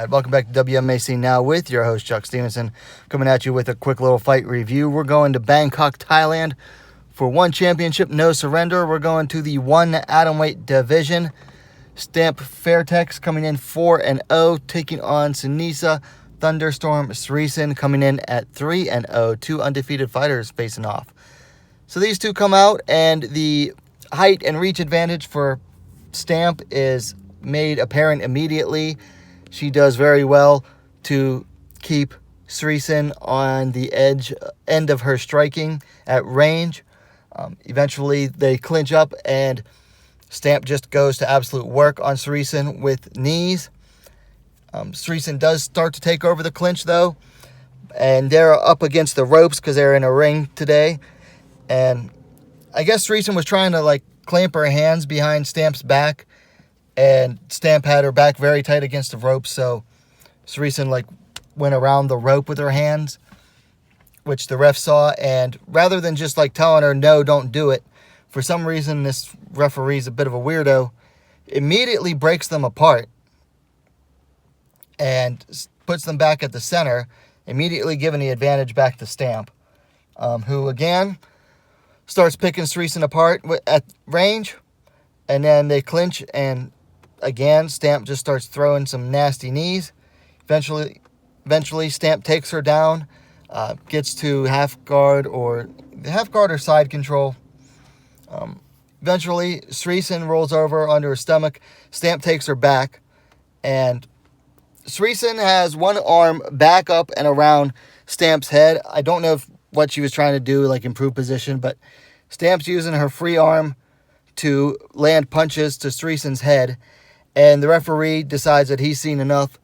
Welcome back to WMMA Now with your host, Chuck Stevenson, coming at you with a quick little fight review. We're going to Bangkok, Thailand for one championship, no surrender. We're going to the one atomweight division. Stamp Fairtex coming in 4-0, taking on Sunisa Thunderstorm Srisan coming in at 3-0. Two undefeated fighters facing off. So these two come out, and the height and reach advantage for Stamp is made apparent immediately. She does very well to keep Srisan on the end of her striking at range. Eventually, they clinch up, and Stamp just goes to absolute work on Srisan with knees. Srisan does start to take over the clinch, though, and they're up against the ropes because they're in a ring today. And I guess Srisan was trying to, clamp her hands behind Stamp's back, and Stamp had her back very tight against the ropes, so Srisan, went around the rope with her hands, which the ref saw, and rather than just, telling her, no, don't do it, for some reason this referee's a bit of a weirdo, immediately breaks them apart and puts them back at the center, immediately giving the advantage back to Stamp, who, again, starts picking Srisan apart at range, and then they clinch, and again, Stamp just starts throwing some nasty knees. Eventually, Stamp takes her down, gets to half guard or side control. Eventually, Srisan rolls over under her stomach. Stamp takes her back, and Srisan has one arm back up and around Stamp's head. I don't know what she was trying to do, improve position, but Stamp's using her free arm to land punches to Srisan's head, and the referee decides that he's seen enough,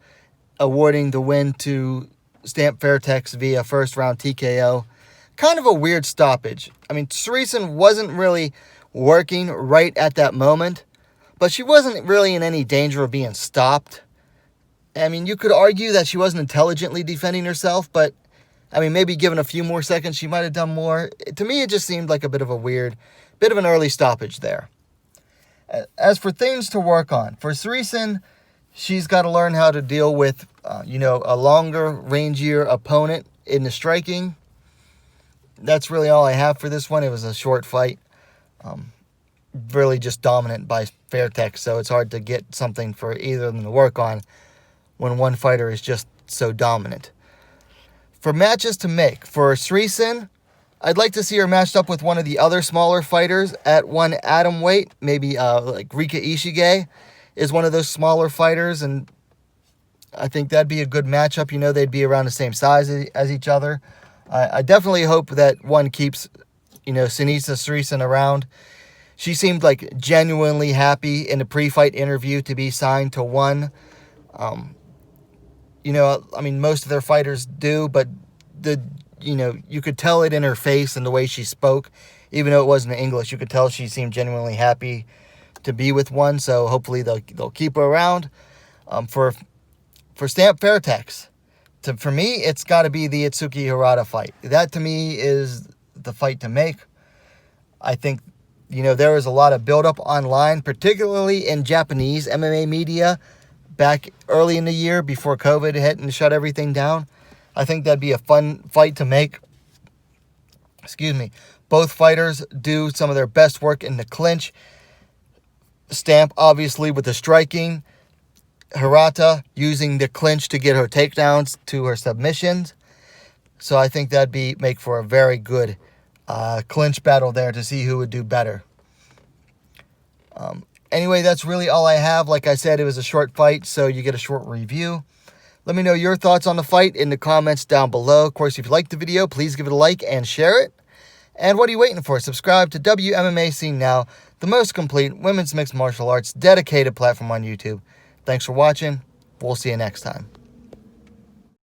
awarding the win to Stamp Fairtex via first round TKO. Kind of a weird stoppage. I mean, Srisan wasn't really working right at that moment, but she wasn't really in any danger of being stopped. I mean, you could argue that she wasn't intelligently defending herself, but maybe given a few more seconds, she might have done more. To me, it just seemed like a bit of an early stoppage there. As for things to work on, for Srisan, she's got to learn how to deal with, a longer, rangier opponent in the striking. That's really all I have for this one. It was a short fight. Really just dominant by Fairtex, so it's hard to get something for either of them to work on when one fighter is just so dominant. For matches to make, for Srisan, I'd like to see her matched up with one of the other smaller fighters at one atom weight. Maybe Rika Ishige is one of those smaller fighters, and I think that'd be a good matchup. They'd be around the same size as each other. I definitely hope that one keeps, Sunisa Srisan around. She seemed genuinely happy in the pre-fight interview to be signed to one. Most of their fighters do, but you could tell it in her face and the way she spoke. Even though it wasn't in English, you could tell she seemed genuinely happy to be with one, so hopefully they'll keep her around. For Stamp Fairtex, for me, it's got to be the Itsuki Hirata fight. That, to me, is the fight to make. I think, there was a lot of buildup online, particularly in Japanese MMA media, back early in the year before COVID hit and shut everything down. I think that'd be a fun fight to make. Both fighters do some of their best work in the clinch. Stamp, obviously, with the striking. Hirata using the clinch to get her takedowns to her submissions. So I think that'd make for a very good clinch battle there to see who would do better. Anyway, that's really all I have. Like I said, it was a short fight, so you get a short review. Let me know your thoughts on the fight in the comments down below. Of course, if you liked the video, please give it a like and share it. And what are you waiting for? Subscribe to WMMA Now, the most complete women's mixed martial arts dedicated platform on YouTube. Thanks for watching. We'll see you next time.